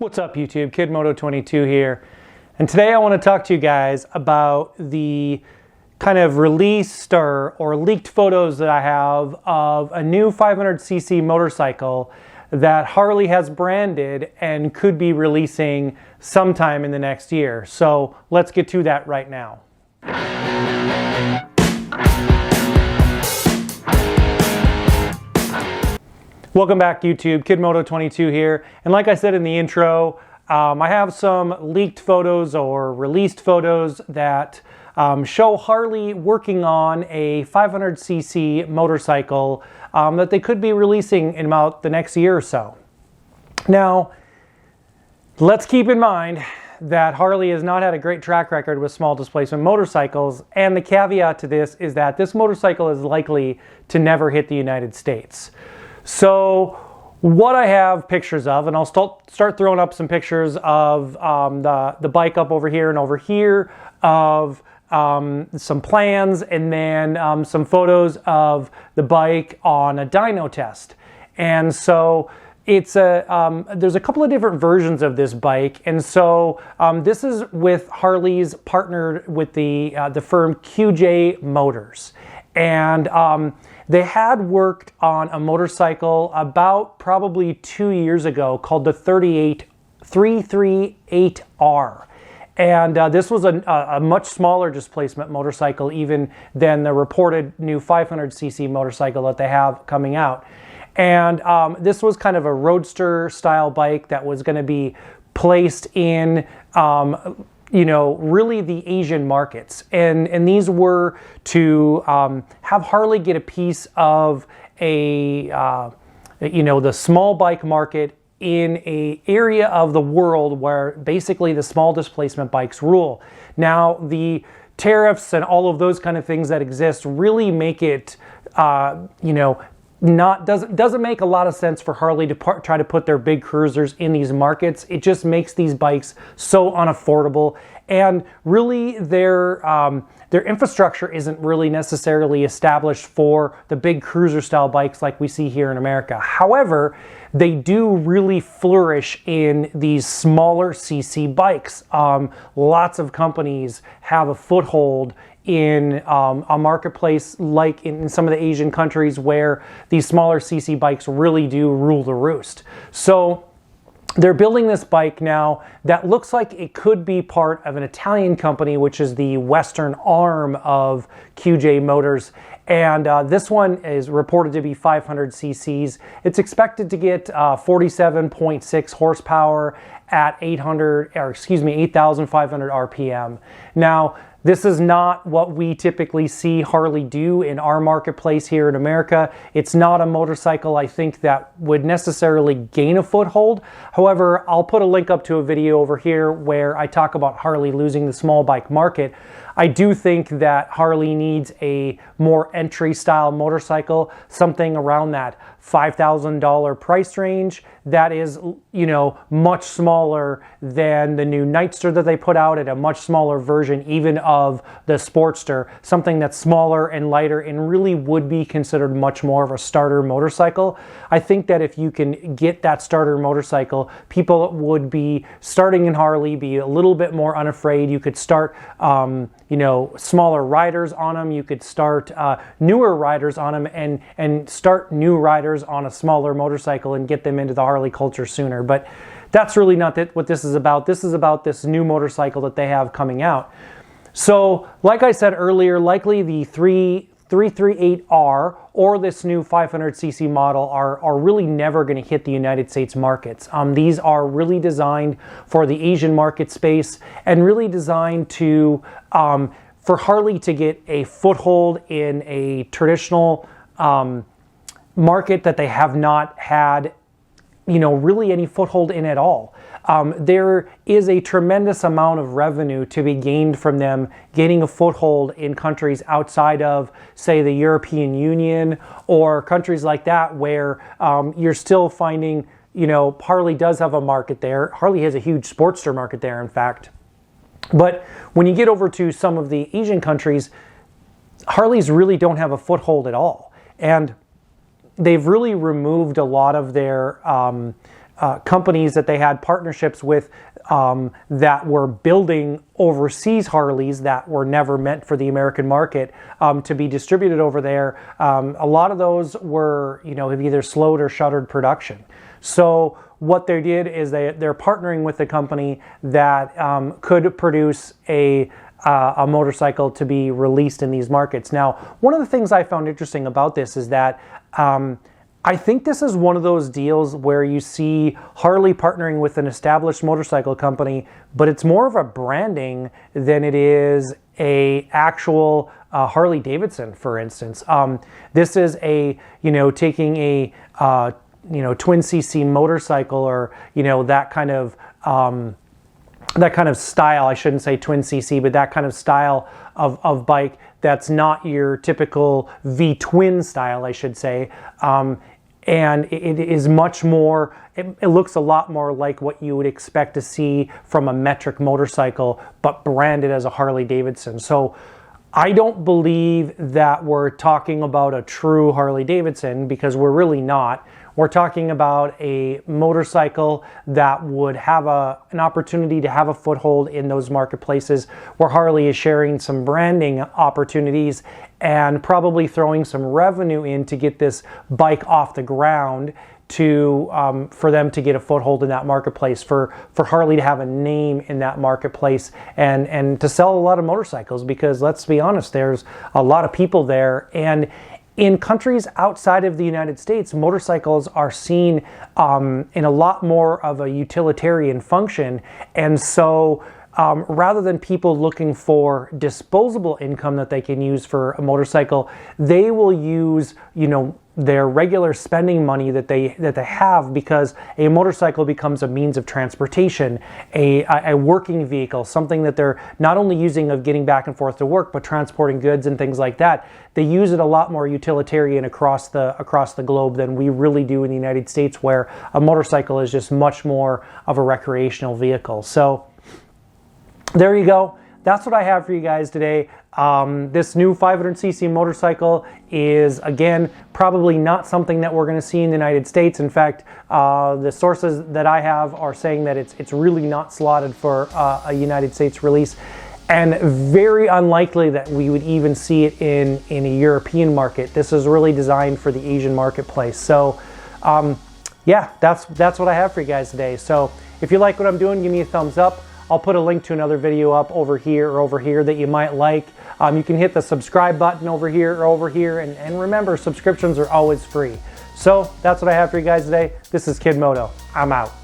What's up YouTube, KidMoto22 here, and today I want to talk to you guys about the kind of released or leaked photos that I have of a new 500cc motorcycle that Harley has branded and could be releasing sometime in the next year. So let's get to that right now. Welcome back YouTube, KidMoto22 here, and like I said in the intro, I have some leaked photos or released photos that show Harley working on a 500cc motorcycle that they could be releasing in about the next year or so. Now, let's keep in mind that Harley has not had a great track record with small displacement motorcycles, and the caveat to this is that this motorcycle is likely to never hit the United States. So what I have pictures of, and I'll start throwing up some pictures of the bike up over here and over here, of some plans, and then some photos of the bike on a dyno test. And so it's there's a couple of different versions of this bike, and so this is with Harley's partnered with the firm QJ Motors, and they had worked on a motorcycle about probably 2 years ago called the 338R. And this was a much smaller displacement motorcycle even than the reported new 500cc motorcycle that they have coming out. And this was kind of a roadster style bike that was going to be placed in really the Asian markets. And these were to have Harley get a piece of the small bike market in an area of the world where basically the small displacement bikes rule. Now, the tariffs and all of those kind of things that exist really make it, doesn't make a lot of sense for Harley to try to put their big cruisers in these markets. It just makes these bikes so unaffordable, and really their infrastructure isn't really necessarily established for the big cruiser style bikes like we see here in America. However, they do really flourish in these smaller CC bikes. Lots of companies have a foothold in a marketplace like in some of the Asian countries where these smaller CC bikes really do rule the roost. So they're building this bike now that looks like it could be part of an Italian company, which is the Western arm of QJ Motors. And this one is reported to be 500 cc's. It's expected to get 47.6 horsepower at 8,500 RPM. Now, this is not what we typically see Harley do in our marketplace here in America. It's not a motorcycle, I think, that would necessarily gain a foothold. However, I'll put a link up to a video over here where I talk about Harley losing the small bike market. I do think that Harley needs a more entry style motorcycle, something around that $5,000 price range that is, much smaller than the new Nightster that they put out, at a much smaller version even of the Sportster, something that's smaller and lighter and really would be considered much more of a starter motorcycle. I think that if you can get that starter motorcycle, people would be starting in Harley, be a little bit more unafraid. You could start smaller riders on them. You could start newer riders on them and start new riders on a smaller motorcycle and get them into the Harley culture sooner. But that's really not what this is about. This is about this new motorcycle that they have coming out. So, like I said earlier, likely the 338R or this new 500cc model are really never going to hit the United States markets. These are really designed for the Asian market space and really designed to for Harley to get a foothold in a traditional market that they have not had, really any foothold in at all. There is a tremendous amount of revenue to be gained from them getting a foothold in countries outside of, say, the European Union or countries like that where you're still finding, Harley does have a market there. Harley has a huge Sportster market there, in fact. But when you get over to some of the Asian countries, Harleys really don't have a foothold at all. And they've really removed a lot of their companies that they had partnerships with that were building overseas Harleys that were never meant for the American market to be distributed over there. A lot of those were, have either slowed or shuttered production. So what they did is they're partnering with a company that could produce a motorcycle to be released in these markets. Now, one of the things I found interesting about this is that I think this is one of those deals where you see Harley partnering with an established motorcycle company, but it's more of a branding than it is a actual Harley-Davidson, for instance. This is taking a twin cc motorcycle, or that kind of style. I shouldn't say twin cc, but that kind of style of bike that's not your typical V-twin style, I should say. And it is much more, it looks a lot more like what you would expect to see from a metric motorcycle, but branded as a Harley-Davidson. So I don't believe that we're talking about a true Harley-Davidson, because we're really not. We're talking about a motorcycle that would have an opportunity to have a foothold in those marketplaces where Harley is sharing some branding opportunities and probably throwing some revenue in to get this bike off the ground for them to get a foothold in that marketplace, for Harley to have a name in that marketplace and to sell a lot of motorcycles, because let's be honest, there's a lot of people there. And in countries outside of the United States, motorcycles are seen in a lot more of a utilitarian function. And so rather than people looking for disposable income that they can use for a motorcycle, they will use, their regular spending money that they have, because a motorcycle becomes a means of transportation, a working vehicle, something that they're not only using of getting back and forth to work, but transporting goods and things like that. They use it a lot more utilitarian across the globe than we really do in the United States, where a motorcycle is just much more of a recreational vehicle. So there you go. That's what I have for you guys today. This new 500cc motorcycle is, again, probably not something that we're going to see in the United States. In fact, the sources that I have are saying that it's really not slotted for a United States release, and very unlikely that we would even see it in a European market. This is really designed for the Asian marketplace. So yeah, that's what I have for you guys today. So if you like what I'm doing, give me a thumbs up. I'll put a link to another video up over here or over here that you might like. You can hit the subscribe button over here or over here. And remember, subscriptions are always free. So that's what I have for you guys today. This is Kid Moto. I'm out.